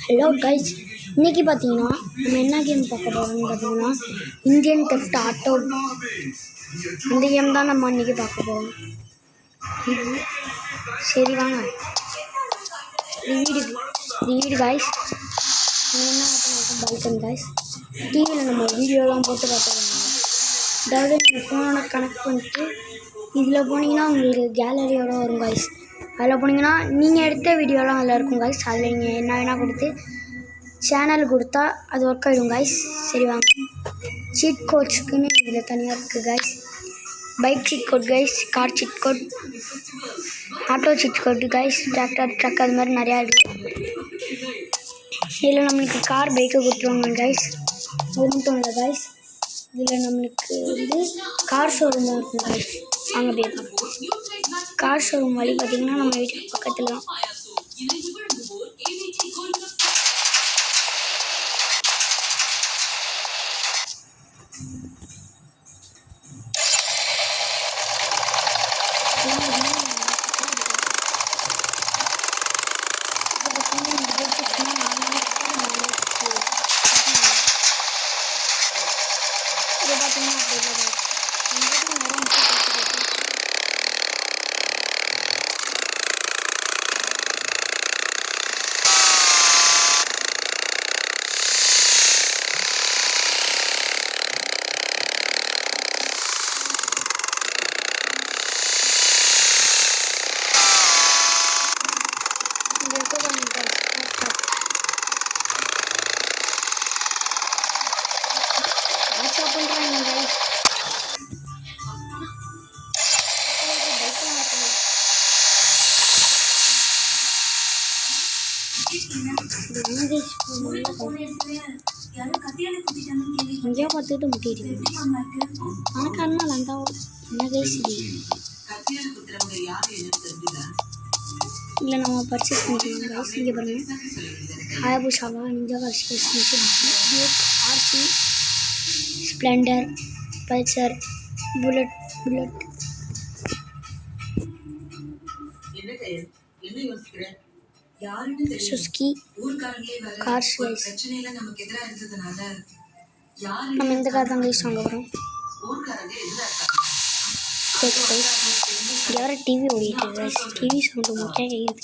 Hello guys, இன்றைக்கி பார்த்தீங்கன்னா நம்ம என்ன கேம் பார்க்க போகிறோம்னு பார்த்தீங்கன்னா இந்தியன் தெஃப்ட் ஆட்டோ. இந்த கேம் தான் நம்ம இன்றைக்கி பார்க்க போகிறோம். சரி வாங்க, இது வீடு கைஸ். என்ன பால்கனி கைஸ். டிவியில் நம்ம வீடியோலாம் போட்டு பார்த்துருவாங்க. அதாவது நீங்கள் ஃபோனை கனெக்ட் பண்ணிட்டு இதில் போனீங்கன்னா உங்களுக்கு கேலரியோட வரும் கைஸ். அதில் போனீங்கன்னா நீங்கள் எடுத்த வீடியோலாம் அதில் இருக்கும் கைஸ். அதில் நீங்கள் என்ன வேணால் கொடுத்து சேனல் கொடுத்தா அது ஒர்க் ஆகிடும் கைஸ். சரி வாங்க, சீட் கோட்ஸுக்குன்னு இதில் தனியாக இருக்குது guys. Bike seat coat guys, car seat coat, auto seat coat guys, tractor truck அது மாதிரி நிறையா இருக்குது. இதில் நம்மளுக்கு கார் பைக்கை கொடுத்துருவாங்க கைஸ். அது மட்டும் இல்லை கைஸ், இதில் நம்மளுக்கு கார் ஷோரூம் இருக்கும் கைஸ். அங்கே போய் பார்ப்போம். கார் ஷோரூம் வழி பார்த்திங்கன்னா நம்ம வீட்டுக்கு பக்கத்தில் தான். எங்கேயோ பார்த்துட்டு முட்டிட்டு பணக்காரனா லந்தா என்ன கைஸ். இல்லை நம்ம பர்ச்சேஸ் பண்ணிக்கலாம் கைஸ். இங்கே பாருங்கள், ஹயாபுசாவா, Ninja Duke, RC, Splendor, Pulsar, Bullet, Suzuki, cars guys. நம்ம இந்த கார் தான் கைஸ் வாங்க போகிறோம். யார டிவி ஓடிட்டு கைஸ், டிவி சவுண்டு முக்கியம் கேட்குது.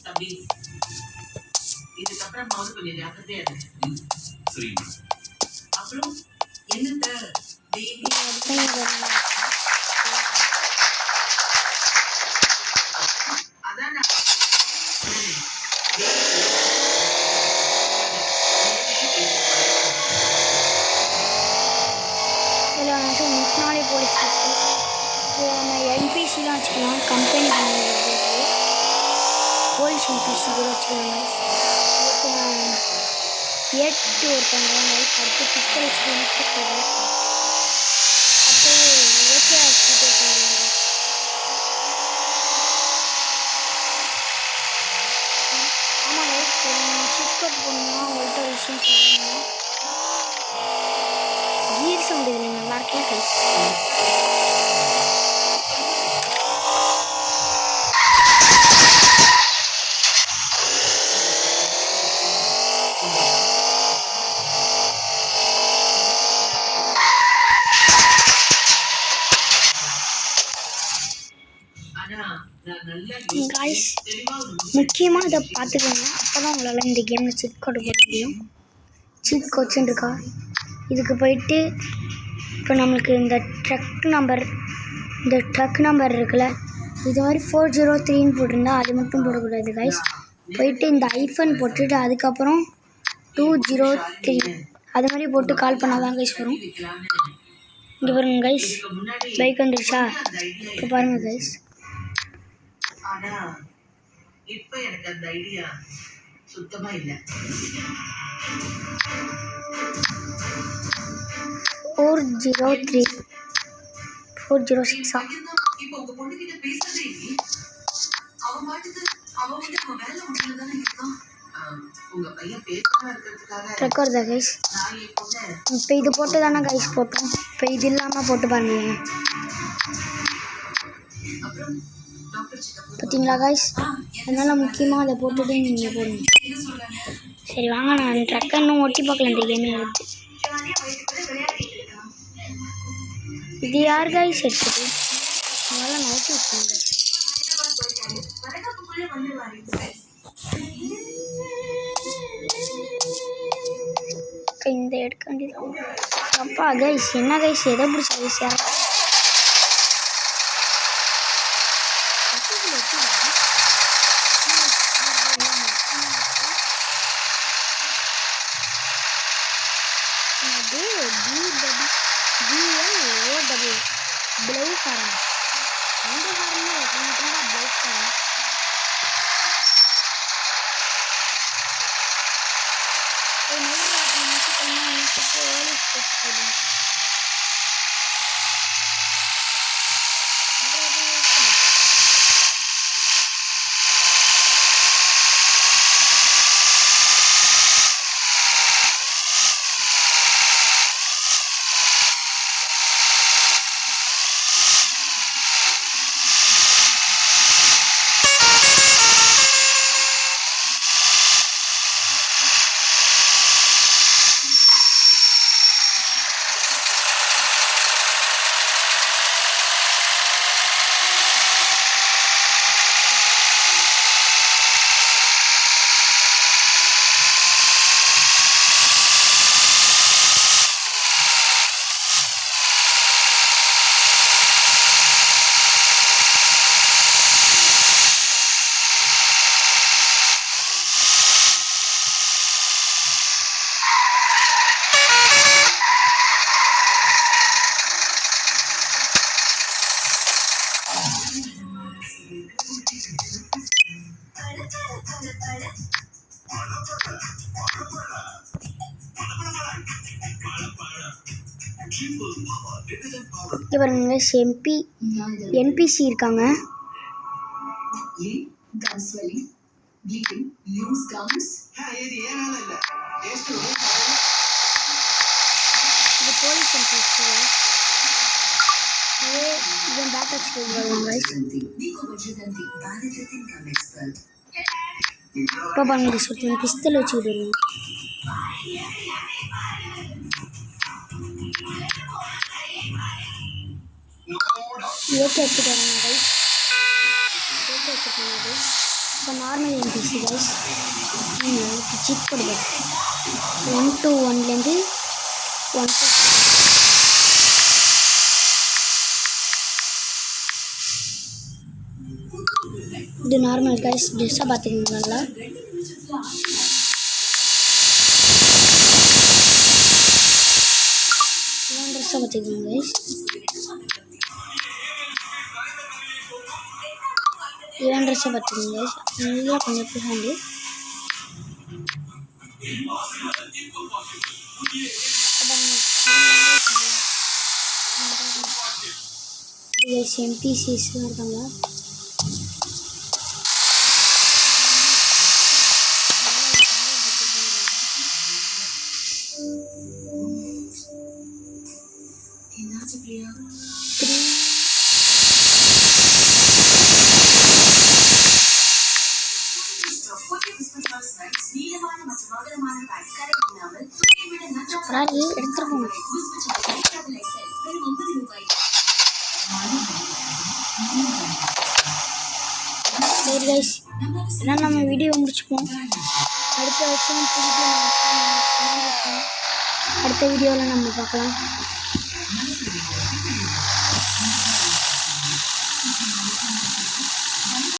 முன்னாடி போலீஸ் நம்ம என்பிசிலாம் வச்சுக்கலாம். கம்பெனி போலீஸ் என்பிசி கூட வச்சுக்கலாம். ஏட்டு ஒருத்தவங்க அடுத்து பிஸ்டல் வச்சுட்டு இன்ஸ்பெக்டர், அடுத்து ஏகே ஹாஸ்பிட்டல். ஆமாம் கைஸ், சிப்கட் போகணுன்னா உங்கள்கிட்ட ஒரு விஷயம் சொல்லணும். கீர் சவுண்டு இதில் நல்லா இருக்கேன் கைஸ். கைஸ் முக்கியமாக இதை பார்த்துக்கோங்க, அப்போ தான் உங்களால் இந்த கேமில் சீட் கோட் போட முடியும். சீட் கோட்ஸ்ன்னு இருக்கா, இதுக்கு போயிட்டு இப்போ நம்மளுக்கு இந்த ட்ரக் நம்பர் இருக்குல்ல, இது மாதிரி 403ன்னு போட்டிருந்தா அது மட்டும் போடக்கூடாது கைஸ். போயிட்டு இந்த ஐஃபன் போட்டுட்டு அதுக்கப்புறம் 203 அது மாதிரி போட்டு கால் பண்ணால் தான் கைஸ் வரும். இங்கே பாருங்க கைஸ், பைக் வந்துருச்சா, இப்போ பாருங்கள் கைஸ். இப்ப எனக்கு அந்த ஐடியா சுத்தமா இல்ல. 403 406 இப்போ உங்க பொண்ணு கிட்ட பேசவே இல்ல. அவ மாட்டுக்கு அவங்கிட்ட நம்ம வேலை முடியல தானே இருக்கோம். உங்க பையன் பேசாம இருக்கிறதுக்காக ரெக்கார்ட் தான் கைஸ். இப்போ இது போட்டு தானே கைஸ் போட்டோம். இப்போ இது இல்லாமல் போட்டு பாருங்க. அப்புறம் டாக்டர் செக்கப் பார்த்தீங்களா காய்ஸ்? அதனால் முக்கியமாக அதை போட்டுட்டு நீங்கள் போடணும். சரி வாங்க, நான் ட்ரக்கை இன்னும் ஒட்டி பார்க்கல இந்த கேமே எடுத்து. இது யார் காய்ஸ் எடுத்தது? அதெல்லாம் நோட்டி விட்டுருங்க. இந்த எடுக்க வேண்டியது அப்பா கைஸ். என்ன கைஸ் எதை பிடிச்ச கைஸ்? யார் ப்ளவு காரணம் அந்த காரணம் ப்ளவு காரணம். இங்கே பாருங்க என்பிசி இருக்காங்க. இது போலீஸ் இதன் பேக் வச்சுட்டு இப்போ பாருங்க சொல்லி பிஸ்தல் வச்சுக்கிட்டு வருவோம். ஏற்ற வச்சுட்டு வராங்க கைஸ். ஏற்ற வச்சுருக்காங்க. இப்போ நார்மல் என்பிசி கைஸ். செக் பண்ணுவோம். 1 to 1லேருந்து 1 to இது நார்மல் கைஸ். ட்ரெஸ்ஸாக பார்த்துக்கிங்களா? இதான் ட்ரெஸ்ஸாக பார்த்துக்கிங்க கைஸ். இதான் ட்ரெஸ்ஸாக பார்த்துக்கிங்க கைஸ். நல்லா கொஞ்சம் ஹேண்டு எம்பிசிஸ்லாம் இருக்காங்க. எடுத்துருக்கோம். சரி கைஸ், எல்லாம் நம்ம வீடியோ முடிச்சுப்போம். அடுத்த வருஷம் அடுத்த வீடியோவில் நம்ம பார்க்கலாம்.